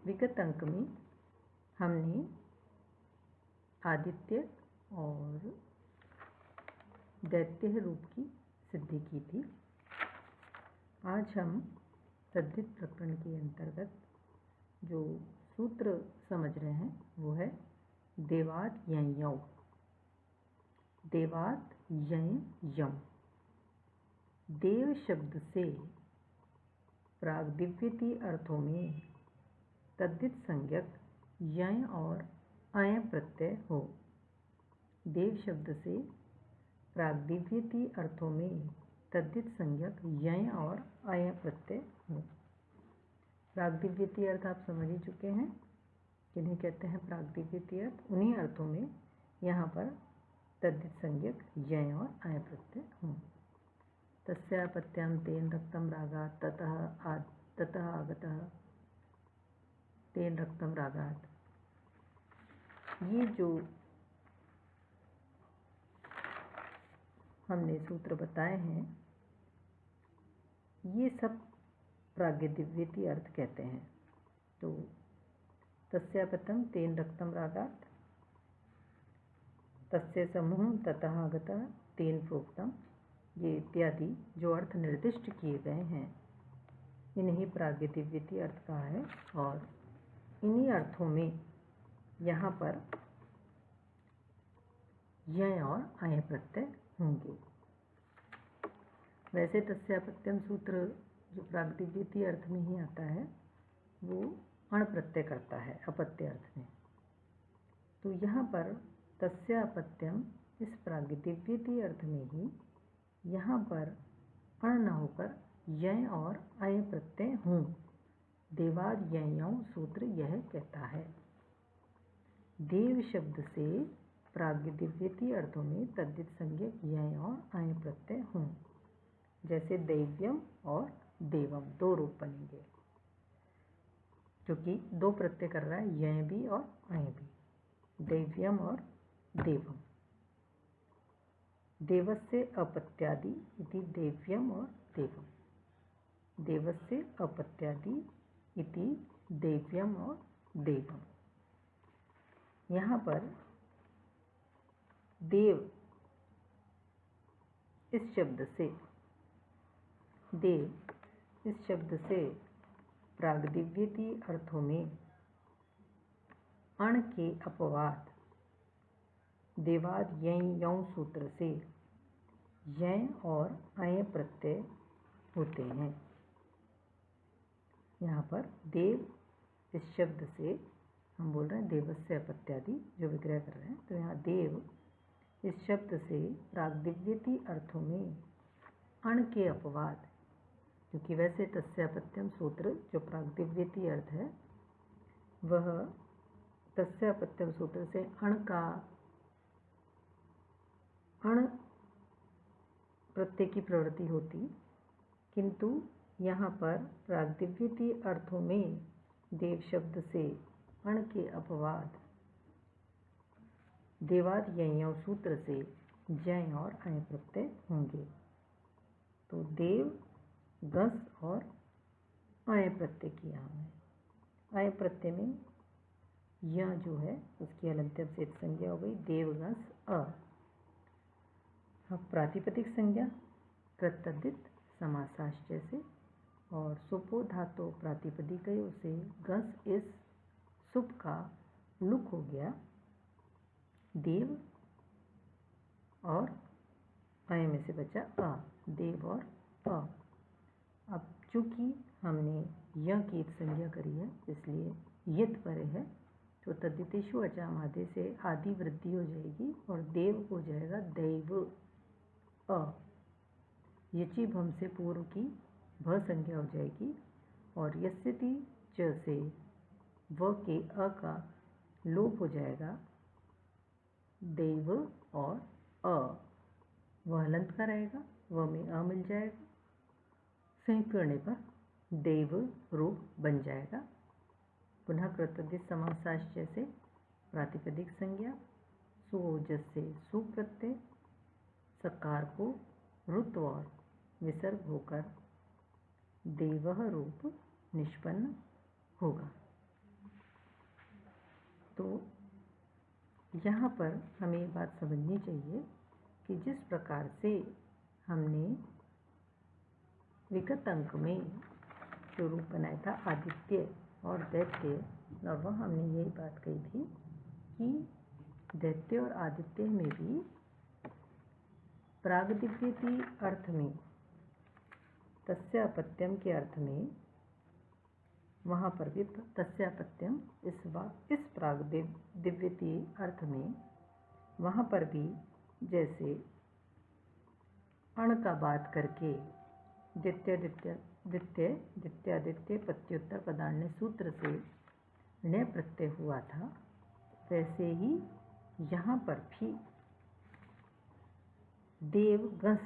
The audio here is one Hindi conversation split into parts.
विगत अंक में हमने आदित्य और दैत्य रूप की सिद्धि की थी। आज हम तद्धित प्रकरण के अंतर्गत जो सूत्र समझ रहे हैं वो है देवात यं यौ। देवात यं यम। देव शब्द से प्रागदिव्यति अर्थों में तद्धित संज्ञक यं और अय प्रत्यय हो। देव शब्द से प्रागदिव्यति अर्थों में तद्धित संज्ञक यं और अय प्रत्यय हो। प्रागदिव्यति अर्थ आप समझ ही चुके हैं, किन्हें कहते हैं प्रागदिव्यति अर्थ। उन्हीं अर्थों में यहाँ पर तद्धित संज्ञक यं और अय प्रत्यय हों। तस्यापत्यं तेन रक्तं रागात् ततः आगतः तेन रक्तं रागात्। ये जो हमने सूत्र बताए हैं ये सब प्रागदिव्यति अर्थ कहते हैं। तो तस्यापत्यं तेन रक्तं रागात्, तस्य समूह ततः आगतः तेन प्रोक्तम, ये इत्यादि जो अर्थ निर्दिष्ट किए गए हैं इन्हीं प्रागदिव्यति अर्थ कहा है। और इन्हीं अर्थों में यहाँ पर यं और अय प्रत्यय होंगे। वैसे तस्यापत्यम सूत्र जो प्रागदिव्यति अर्थ में ही आता है वो अण प्रत्यय करता है अपत्य अर्थ में। तो यहाँ पर तस्यापत्यम इस प्रागदिव्यति अर्थ में ही यहाँ पर अण न होकर यं और अय प्रत्यय हों। देवाद यं यौ सूत्र यह कहता है। देव शब्द से प्रागदिव्यति अर्थों में तद्धित संज्ञक यं और अय प्रत्यय हों। जैसे दैव्यम और देवम दो रूप बनेंगे, क्योंकि दो प्रत्यय कर रहा है, यं भी और अय भी, दैव्यम और देवम। देवस्य अपत्यादि इति दैव्यम और देवम। देवस्य अपत्यादि इति दैव्यम और देवम। यहाँ पर देव इस शब्द से प्रागदिव्यति अर्थों में अण के अपवाद देवाद यं यौ सूत्र से यं और अय प्रत्यय होते हैं। यहाँ पर देव इस शब्द से हम बोल रहे हैं देवस्य अपत्यादि जो विग्रह कर रहे हैं। तो यहाँ देव इस शब्द से प्रागदिव्यति अर्थों में अण के अपवाद, क्योंकि वैसे तस्यापत्यम सूत्र जो प्रागदिव्यति अर्थ है वह तस्यापत्यम सूत्र से अण प्रत्यय की प्रवृत्ति होती, किंतु यहाँ पर प्रागदिव्यति अर्थों में देव शब्द से अण के अपवाद देवाद यं यौ सूत्र से यं और अय प्रत्यय होंगे। तो देव गस और अय प्रत्यय किया हमने। अय प्रत्यय में यह जो है उसकी अलंत्य से संज्ञा हो गई देवगस अ। अब प्रातिपदिक संज्ञा कृतद्धित समासाश्चय से, और सुपो धातो प्रातिपदिक है उसे गस इस सुप का लुक हो गया देव और अय में से बचा अ, देव और अ। अब चूंकि हमने य की संज्ञा करी है इसलिए यत परे है, तो तद्धितेषु अचामादे से आदि वृद्धि हो जाएगी और देव हो जाएगा दैव अ। यचि भम से पूर्व की भ संज्ञा हो जाएगी और यस्यति च से व के अ का लोप हो जाएगा दैव और अ। वह हलंत का रहेगा, व में अ मिल जाएगा, संयुक्त करने पर देव रूप बन जाएगा। पुनः कृतद्धित समासाश्चय से प्रातिपदिक संज्ञा सुओजस से सुप्रत्यय सकार को रुत और विसर्ग होकर देवः रूप निष्पन्न होगा। तो यहाँ पर हमें ये बात समझनी चाहिए कि जिस प्रकार से हमने विगत अंक में जो रूप बनाया था आदित्य और दैत्य, और वह हमने यही बात कही थी कि दैत्य और आदित्य में भी प्रागदिव्यति अर्थ में, तस्यापत्यम के अर्थ में, वहाँ पर भी तस्यापत्यम इस प्रागदिव्यति अर्थ में वहाँ पर भी जैसे अण का बात करके दित्यादित्य पत्योत्तर पदान्य सूत्र से ण्य प्रत्यय हुआ था, वैसे ही यहाँ पर भी देव गस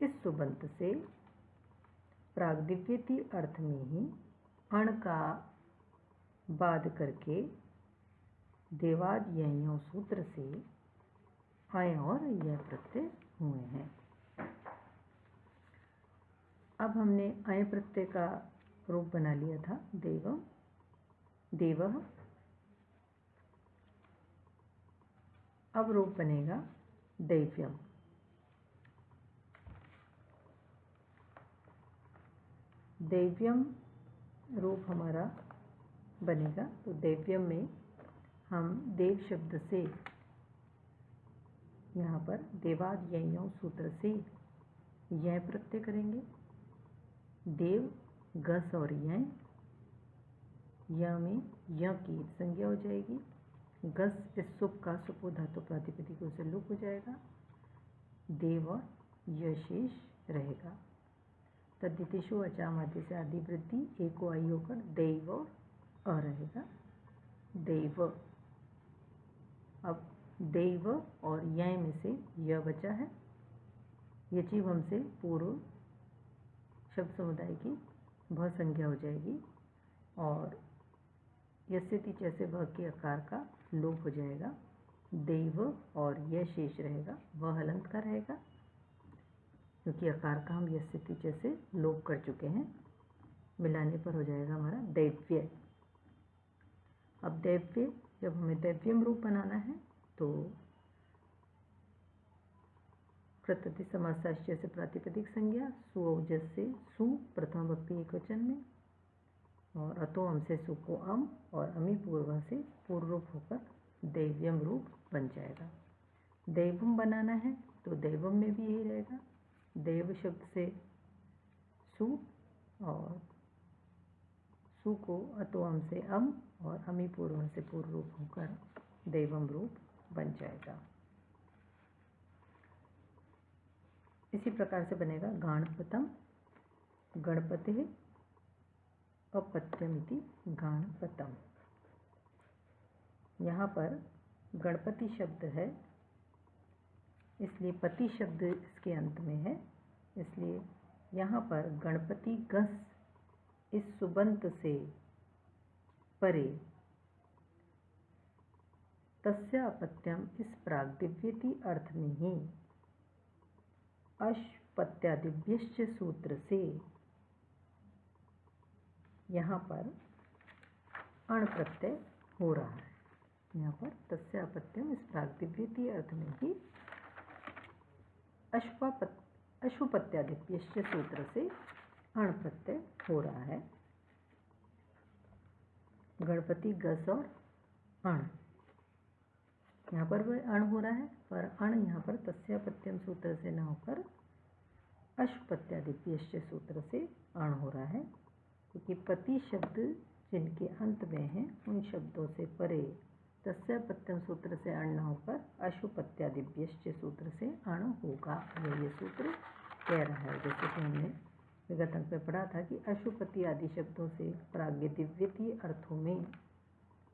इस सुबंत से प्रागदिव्यति अर्थ में ही अण का बाद करके देवाद ययों सूत्र से अय और यह प्रत्यय हुए हैं। अब हमने अय प्रत्यय का रूप बना लिया था देवम, देवः। अब रूप बनेगा दैव्यम। दैव्यम रूप हमारा बनेगा, तो दैव्यम में हम देव शब्द से यहाँ पर देवाद ययों सूत्र से यह प्रत्यय करेंगे। देव गस और यह में य की संज्ञा हो जाएगी। गस इस सुप का सुपो धातु प्रातिपदिकों से लुक हो जाएगा। देव और य शेष रहेगा। तद्धितेषु अचामादि से आदि वृद्धि एको आई होकर दैव अ रहेगा, दैव। अब दैव और यह में से य बचा है। यचिव हमसे पूर्व शब्द समुदाय की भ संज्ञा हो जाएगी और यस्य ति जैसे वह के आकार का लोप हो जाएगा। दैव और यह शेष रहेगा, वह हलंत का रहेगा क्योंकि आकार का हम यस्य ति जैसे लोप कर चुके हैं। मिलाने पर हो जाएगा हमारा दैव्य। अब दैव्य, जब हमें दैव्यम रूप बनाना है तो प्रत्यति समासाश्चर्य से प्रातिपदिक संज्ञा सुऔजस से सु प्रथम भक्ति एकवचन में, और अतो अम से सु को अम और अमी पूर्व से पूर्व रूप होकर दैव्यम रूप बन जाएगा। दैवम बनाना है तो दैवम में भी यही रहेगा। देव शब्द से सु और सु को अतो अम से अम और अमी पूर्व से पूर्व रूप होकर दैवम रूप बन जाएगा। इसी प्रकार से बनेगा गाणपतम, गणपते अपत्यमिति गाणपतम। यहाँ पर गणपति शब्द है, इसलिए पति शब्द इसके अंत में है, इसलिए यहाँ पर गणपति गस इस सुबंत से परे तस्य अपत्यम इस प्रागदिव्यति अर्थ में ही अश्पत्यादिभ्यश्च सूत्र से यहाँ पर अण प्रत्यय हो रहा है। यहाँ पर तस्य अपत्यम इस प्रागदिव्यति अर्थ में ही अशुपत्यादिभ्यश्च सूत्र से अण प्रत्यय हो रहा है। गणपति गस और अण, यहाँ पर वह अण हो रहा है, पर अण यहाँ पर तस्यापत्यम सूत्र से न होकर अशुपत्यादिभ्यश्च सूत्र से अण हो रहा है, क्योंकि पति शब्द जिनके अंत में हैं उन शब्दों से परे तस्यापत्यम सूत्र से अण न होकर अशुपत्यादिभ्यश्च सूत्र से अण होगा। यह सूत्र कह रहा है। जैसे कि हमने विगत अंक में पढ़ा था कि अशुपति आदि शब्दों से प्रागदिव्यति अर्थों में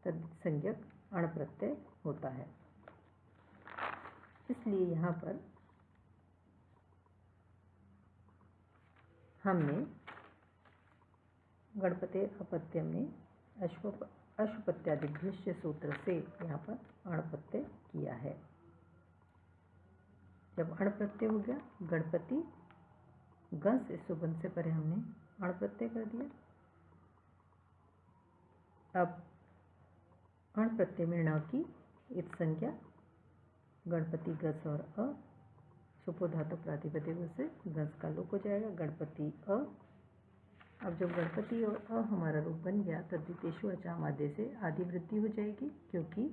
तत्संज्ञक अण प्रत्यय होता है। इसलिए यहाँ पर हमने गणपते अपत्यम में अशुपत्यादिभ्यश्च सूत्र से यहाँ पर अण प्रत्यय किया है। जब अण प्रत्यय हो गया, गणपति गस इस सुबंध से परे हमने अण प्रत्यय कर दिया। अब अण प्रत्यय में ण की इत संज्ञा, गणपति गस और अ, सुपो धातु प्रातिपदिक से गस का लोप हो जाएगा, गणपति अ। अब जब गणपति और अ हमारा रूप बन गया तद्धितेषु अचाम आदि से आदि वृद्धि हो जाएगी, क्योंकि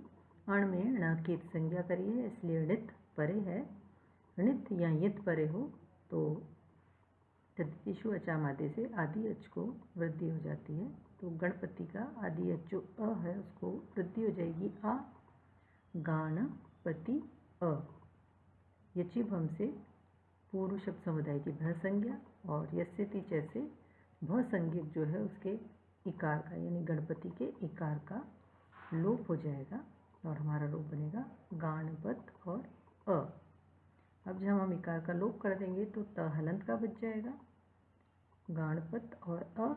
अण में ण की संज्ञा करी है, इसलिए णित परे है। णित या यित परे हो तो तद्धितेषु अचाम आदि से आदि अच को वृद्धि हो जाती है। तो गणपति का आदि अच जो अ है उसको वृद्धि हो जाएगी आ, गाणपति अ। यचि भम से पूर्व शब्द समुदाय की भ संज्ञा और यस्य ति जैसे भ संज्ञक जो है उसके इकार का यानी गणपति के इकार का लोप हो जाएगा और हमारा रूप बनेगा गाणपत और अ। अब जब हम इकार का लोप कर देंगे तो त हलंत का बच जाएगा, गाणपत और अ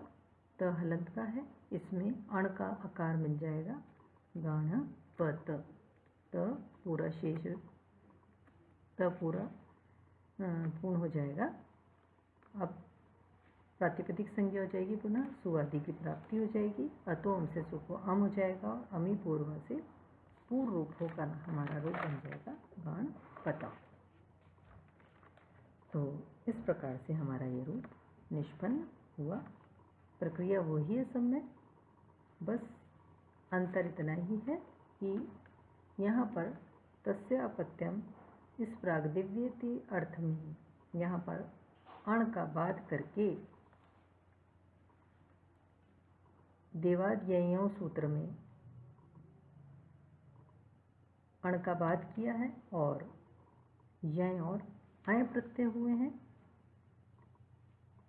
त हलंत का है, इसमें अण का आकार मिल जाएगा गाणपत। त पूरा शेष त पूरा पूर्ण हो जाएगा। अब प्रातिपदिक संज्ञा हो जाएगी, पुनः सुआदि की प्राप्ति हो जाएगी। अतो अम से सु को अम हो जाएगा और अमी पूर्व से पूर्व रूप होकर हमारा रूप बन जाएगा गाणपत। तो इस प्रकार से हमारा ये रूप निष्पन्न हुआ। प्रक्रिया वही है सब में, बस अंतर इतना ही है कि यहाँ पर तस्य अपत्यम इस प्रागदिव्येति अर्थ में यहाँ पर अण का बाध करके देवाद्ययों सूत्र में अण का बाध किया है और यय और अय प्रत्यय हुए हैं,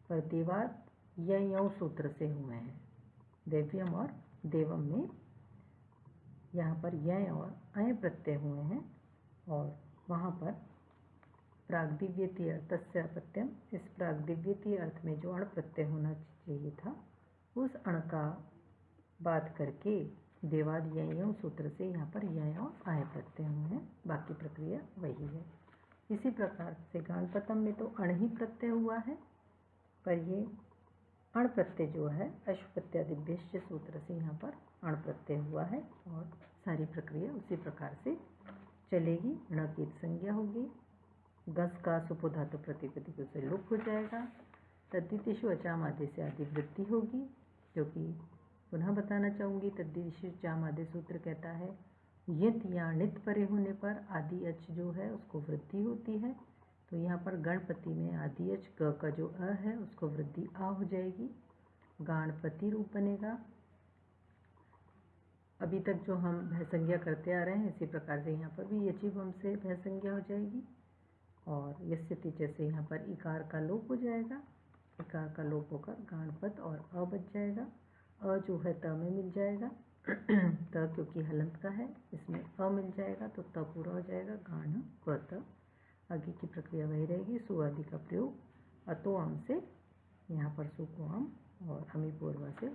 पर देवाद्ययों सूत्र से हुए हैं। देव्यम और देवम में यहाँ पर यय और अय प्रत्यय हुए हैं और वहाँ पर प्रागदिव्येति अर्थ तस्य अपत्यम इस प्रागदिव्येति अर्थ में जो अण प्रत्यय होना चाहिए था उस अण का बात करके देवाद्ययों सूत्र से यहाँ पर यय और आय प्रत्यय हुए हैं। बाकी प्रक्रिया वही है। इसी प्रकार से गाणपतम में तो अण ही प्रत्यय हुआ है, पर ये अण प्रत्यय जो है अश्वपत्यादिभ्यश्च सूत्र से यहाँ पर अण प्रत्यय हुआ है और सारी प्रक्रिया उसी प्रकार से चलेगी। ण की संज्ञा होगी, गस का सुपो धातु प्रतिपदिक से लुप्त हो जाएगा, तद्धितेषु अचाम आदि से आदि वृद्धि होगी, क्योंकि पुनः बताना चाहूँगी तद्धितेषु अचाम आदि सूत्र कहता है यत या णित परे होने पर आदि अच जो है उसको वृद्धि होती है। तो यहाँ पर गणपति में आदि अच क का जो अ है उसको वृद्धि आ हो जाएगी, गाणपति रूप बनेगा। अभी तक जो हम भय संज्ञा करते आ रहे हैं इसी प्रकार से यहाँ पर भी यचि भम से भय संज्ञा हो जाएगी और यस्य ति जैसे यहाँ पर इकार का लोप हो जाएगा, इकार का लोप होकर गाणपत और अ बच जाएगा। अ जो है त में मिल जाएगा, त क्योंकि हलंत का है इसमें अ मिल जाएगा तो त पूरा हो जाएगा गाणपत। आगे की प्रक्रिया वही रहेगी, सुआदि का प्रयोग अतो अम से यहाँ पर सु को अम और अमी पूर्व से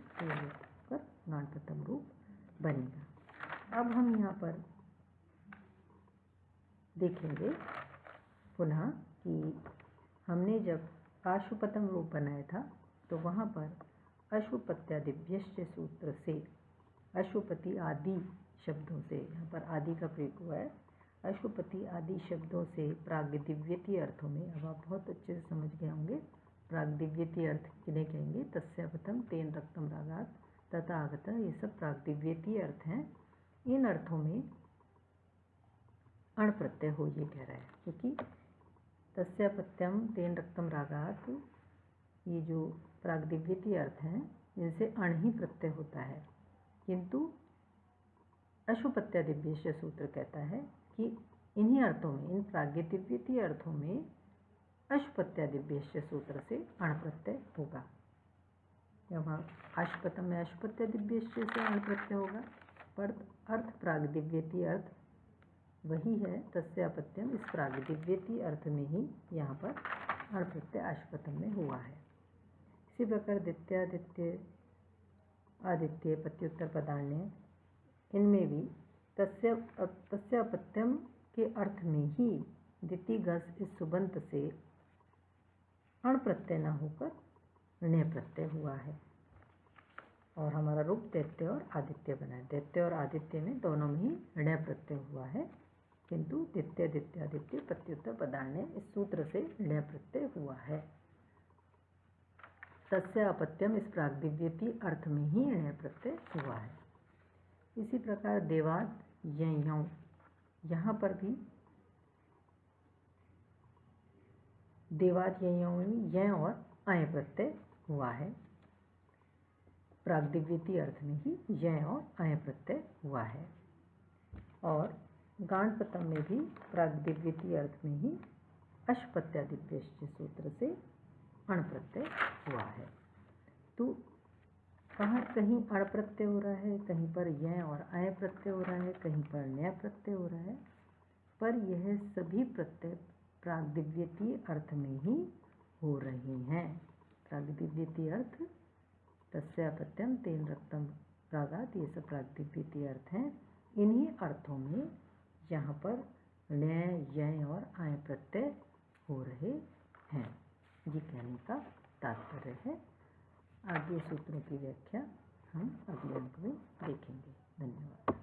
कर गाणपतम रूप बनेगा। अब हम यहाँ पर देखेंगे पुनः कि हमने जब आशुपतम रूप बनाया था तो वहाँ पर अश्वपत्यादिभ्यश्च सूत्र से अश्वपति आदि शब्दों से यहाँ पर आदि का प्रयोग हुआ है। अश्वपति आदि शब्दों से प्रागदिव्येति अर्थों में अब आप बहुत अच्छे से समझ गए होंगे प्रागदिव्येति अर्थ किन्हें कहेंगे। तस्यापतम तेन रक्तम रागात तथा आगत, ये सब प्रागदिव्येति अर्थ हैं। इन अर्थों में अण प्रत्यय हो ये कह रहा है, क्योंकि तस्यापत्यम तेन रक्तम रागात ये जो प्रागदिव्येति अर्थ हैं इनसे अण ही प्रत्यय होता है, किंतु अश्वपत्यादिभ्यश्च सूत्र कहता है कि इन्हीं अर्थों में, इन प्रागदिव्येति अर्थों में अश्वपत्यादिभ्यश्च सूत्र से अण प्रत्यय होगा। यहाँ आशुपतम में अश्वपत्यादिभ्यश्च से अण प्रत्यय होगा, पर अर्थ प्रागदिव्येति अर्थ वही है तस्यापत्यम, इस प्रागदिव्येति अर्थ में ही यहाँ पर अण प्रत्यय आशुपतम में हुआ है। इसी प्रकार द्वितीयादित्य आदित्य प्रत्युत्तर पदान्य इनमें भी तस्यापत्यम के अर्थ में ही द्वितीय गस इस सुबंत से अण प्रत्यय न होकर ण्य प्रत्यय हुआ है और हमारा रूप दैत्य और आदित्य बना है। दैत्य और आदित्य में दोनों में ही ण्य प्रत्यय हुआ है, किंतु दित्य दित्य आदित्य प्रत्युत्तर पदान्य इस सूत्र से ण्य प्रत्यय हुआ है। तस्य अपत्यम इस प्राग्दिव्यति अर्थ में ही ण्य प्रत्यय हुआ है। इसी प्रकार देवाद यं, यहाँ पर भी देवाद यं में यं और अय प्रत्यय हुआ है। प्राग्दिव्यति अर्थ में ही यं और अय प्रत्यय हुआ है। और गाणपतम में भी प्राग्दिव्यति अर्थ में ही अशपत्यादिभ्यश्च सूत्र से अण प्रत्यय हुआ है। तो कहीं अण प्रत्यय हो रहा है, कहीं पर यं और अय प्रत्यय हो रहा है, कहीं पर ण्य प्रत्यय हो रहा है, पर यह सभी प्रत्यय प्राग्दिव्यति अर्थ में ही हो रहे हैं। प्राग्दिव्यति अर्थ तस्य अपत्यम तेन रक्तम प्रागात्, ये सब प्राग्दिव्यति अर्थ हैं। इन्हीं अर्थों में यहाँ पर ण्य यं और अय प्रत्यय हो रहे हैं, ये कहने का तात्पर्य है। आगे सूत्रों की व्याख्या हम अगले अंक में देखेंगे। धन्यवाद।